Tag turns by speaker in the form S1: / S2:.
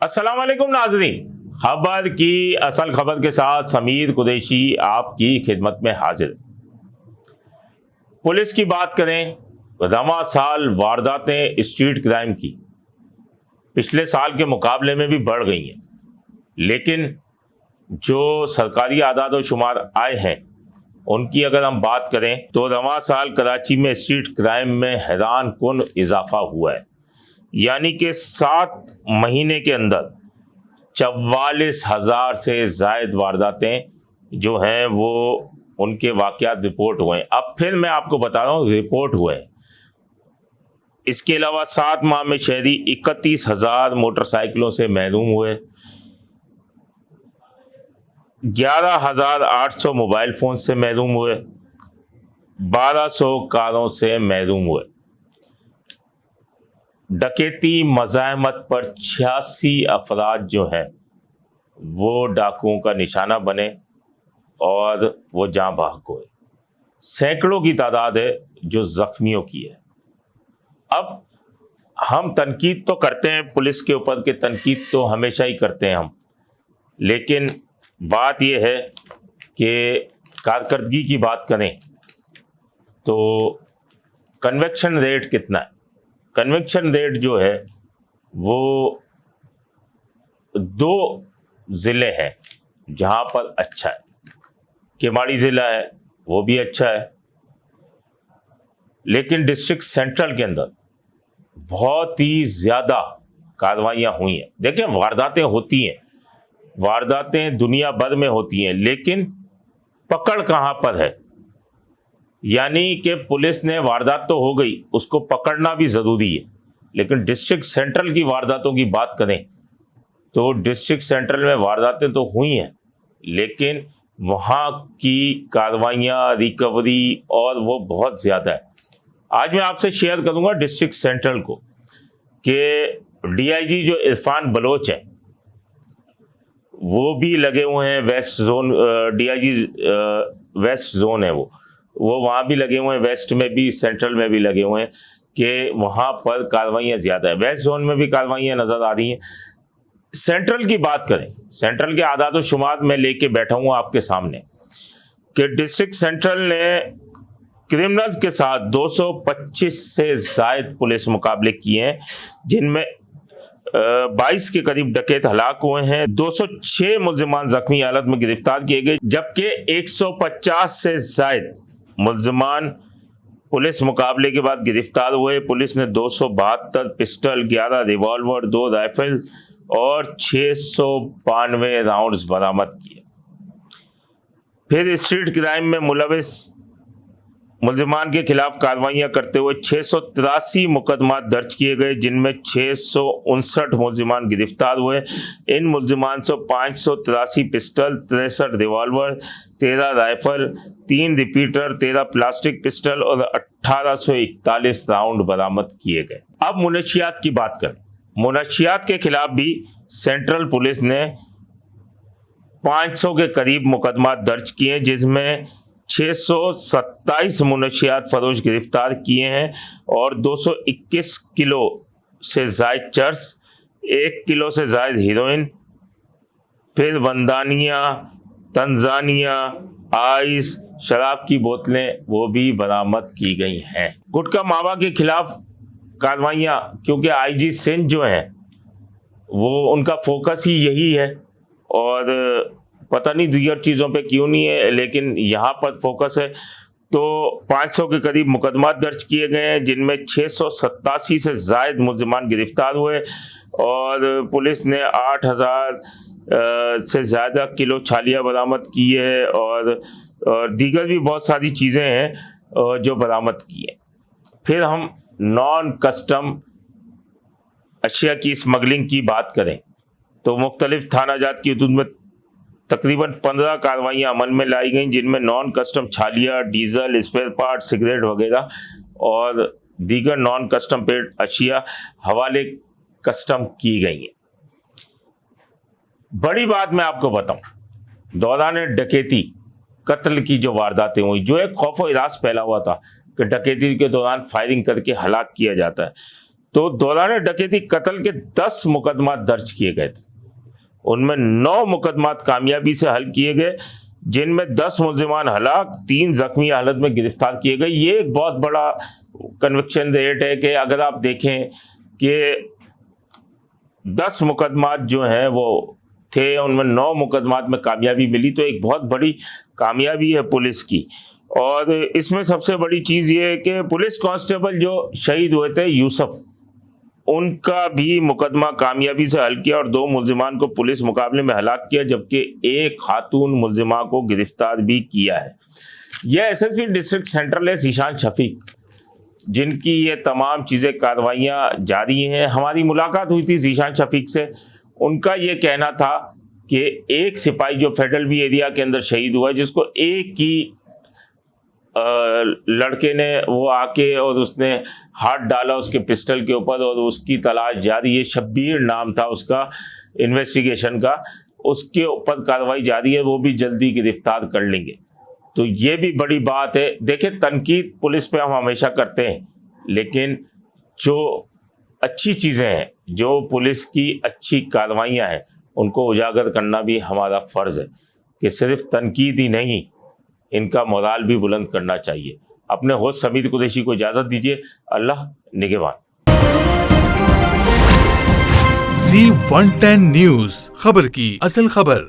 S1: अस्सलाम वालेकुम नाज़रीन, खबर की असल खबर के साथ समीर कुरैशी आपकी खिदमत में हाजिर। पुलिस की बात करें, रवां साल वारदातें स्ट्रीट क्राइम की पिछले साल के मुकाबले में भी बढ़ गई हैं, लेकिन जो सरकारी आदाद और शुमार आए हैं उनकी अगर हम बात करें तो रवां साल कराची में स्ट्रीट क्राइम में हैरान कुन इजाफा हुआ है। यानी कि 7 महीने के अंदर 44,000 से ज़ायद वारदातें जो हैं वो उनके वाक़यात रिपोर्ट हुए हैं। अब फिर मैं आपको बता रहा हूँ रिपोर्ट हुए हैं। इसके अलावा 7 माह में शहरी 31,000 मोटरसाइकिलों से महरूम हुए, 11,800 मोबाइल फ़ोन से महरूम हुए, 1200 कारों से महरूम हुए। डकैती मज़ाहमत पर 86 अफराद जो हैं वो डाकुओं का निशाना बने और वो जाँ बहक हुए। सैकड़ों की तादाद है जो ज़ख्मियों की है। अब हम तनकीद तो करते हैं पुलिस के ऊपर के, तनकीद तो हमेशा ही करते हैं हम, लेकिन बात यह है कि कारकर्दगी की बात करें तो कन्विक्शन रेट कितना है। कन्विक्शन रेट जो है वो 2 ज़िले हैं जहाँ पर अच्छा है। केमाड़ी ज़िला है वो भी अच्छा है, लेकिन डिस्ट्रिक्ट सेंट्रल के अंदर बहुत ही ज़्यादा कार्रवाइयाँ हुई हैं। देखिए, वारदातें होती हैं, वारदातें दुनिया भर में होती हैं, लेकिन पकड़ कहाँ पर है। यानी कि पुलिस ने वारदात तो हो गई, उसको पकड़ना भी ज़रूरी है, लेकिन डिस्ट्रिक्ट सेंट्रल की वारदातों की बात करें तो डिस्ट्रिक्ट सेंट्रल में वारदातें तो हुई हैं, लेकिन वहाँ की कार्रवाइयाँ, रिकवरी और वो बहुत ज़्यादा है। आज मैं आपसे शेयर करूँगा डिस्ट्रिक्ट सेंट्रल को कि डीआईजी जो इरफान बलोच हैं वो भी लगे हुए हैं west zone, DIG west zone है वो वहाँ भी लगे हुए हैं, वेस्ट में भी सेंट्रल में भी लगे हुए हैं कि वहाँ पर कार्रवाइयाँ ज़्यादा है। वेस्ट जोन में भी कार्रवाइयाँ नज़र आ रही हैं। सेंट्रल की बात करें, सेंट्रल के आदाद और शुमार में लेके बैठा हूँ आपके सामने कि डिस्ट्रिक्ट सेंट्रल ने क्रिमिनल्स के साथ 225 से ज़ायद पुलिस मुकाबले किए हैं, जिनमें 22 के करीब डकैत हलाक हुए हैं, 206 मुल्ज़िमान ज़ख्मी हालत में गिरफ्तार किए गए, जबकि 150 से ज़ायद मुल्ज़िमान पुलिस मुकाबले के बाद गिरफ्तार हुए। पुलिस ने 272 पिस्टल, 11 रिवॉल्वर, 2 राइफल और 692 राउंड्स बरामद किए। फिर स्ट्रीट क्राइम में मुलविस मुल्ज़िमान के खिलाफ कार्रवाइयाँ करते हुए 683 मुकदमा दर्ज किए गए, जिनमें 659 मुल्ज़िमान गिरफ्तार हुए। इन मुल्ज़िमान से 583 pistol, 63 revolver, 13 rifle, 3 repeater, 13 plastic pistol और 1841 राउंड बरामद किए गए। अब मुनशियात की बात करें, मुनशियात के खिलाफ भी सेंट्रल पुलिस ने 500 के करीब मुकदमा दर्ज किए, जिसमें 627 मुनशियात फरोश गिरफ्तार किए हैं और 221 किलो से ज़ायद चर्स, 1 किलो से ज़ायद हीरोइन, फिर वंदानिया, तंजानिया, आइस, शराब की बोतलें वो भी बरामद की गई हैं। गुटखा मावा के खिलाफ कार्रवाइयाँ, क्योंकि आईजी सिंध जो हैं वो उनका फोकस ही यही है और पता नहीं दीगर चीज़ों पे क्यों नहीं है, लेकिन यहाँ पर फोकस है। तो 500 के करीब मुकदमा दर्ज किए गए हैं, जिनमें 687 से ज़ायद मुल्ज़िमान गिरफ्तार हुए और पुलिस ने 8,000 से ज़्यादा किलो छालियाँ बरामद की है और दीगर भी बहुत सारी चीज़ें हैं जो बरामद की हैं। फिर हम नॉन कस्टम अशिया की स्मगलिंग की बात करें तो मुख्तलिफ थाना जात की हदूद में तकरीबन 15 कार्रवाइयाँ अमल में लाई गई, जिनमें नॉन कस्टम छालिया, डीजल, स्पेयर पार्ट, सिगरेट वगैरह और दीगर नॉन कस्टम पेड अशिया हवाले कस्टम की गई हैं। बड़ी बात मैं आपको बताऊं, दौरान डकैती कत्ल की जो वारदातें हुई, जो एक खौफ व हिरास फैला हुआ था कि डकैती के दौरान फायरिंग करके हलाक किया जाता है, तो दौरान डकैती कत्ल के 10 मुकदमा दर्ज किए गए थे। उनमें 9 मुकदमा कामयाबी से हल किए गए, जिनमें 10 मुल्जिमान हलाक, 3 जख्मी हालत में गिरफ्तार किए गए। ये एक बहुत बड़ा कन्विक्शन रेट है कि अगर आप देखें कि 10 मुकदमात जो हैं वो थे, उनमें 9 मुकदमात में कामयाबी मिली, तो एक बहुत बड़ी कामयाबी है पुलिस की। और इसमें सबसे बड़ी चीज़ ये है कि पुलिस कांस्टेबल जो शहीद हुए थे यूसुफ, उनका भी मुकदमा कामयाबी से हल किया और 2 मुल्जिमान को पुलिस मुकाबले में हलाक किया, जबकि एक खातून मुल्जिमा को गिरफ्तार भी किया है। यह एसएसपी डिस्ट्रिक्ट सेंट्रल है ज़ीशान शफीक, जिनकी ये तमाम चीज़ें कार्रवाइयाँ जारी हैं। हमारी मुलाकात हुई थी ज़ीशान शफीक से। उनका ये कहना था कि एक सिपाही जो फेडरल बी एरिया के अंदर शहीद हुआ है, जिसको एक ही लड़के ने वो आके और उसने हाथ डाला उसके पिस्टल के ऊपर और उसकी तलाश जारी है। शब्बीर नाम था उसका इन्वेस्टिगेशन का, उसके ऊपर कार्रवाई जारी है, वो भी जल्दी गिरफ्तार कर लेंगे। तो ये भी बड़ी बात है। देखिए, तनकीद पुलिस पे हम हमेशा करते हैं, लेकिन जो अच्छी चीज़ें हैं, जो पुलिस की अच्छी कार्रवाइयाँ हैं, उनको उजागर करना भी हमारा फ़र्ज़ है कि सिर्फ तनकीद ही नहीं, इनका मोराल भी बुलंद करना चाहिए। अपने होस्ट समीर कुरैशी को इजाज़त दीजिए। अल्लाह निगहबान।
S2: Z110 न्यूज़, खबर की असल खबर।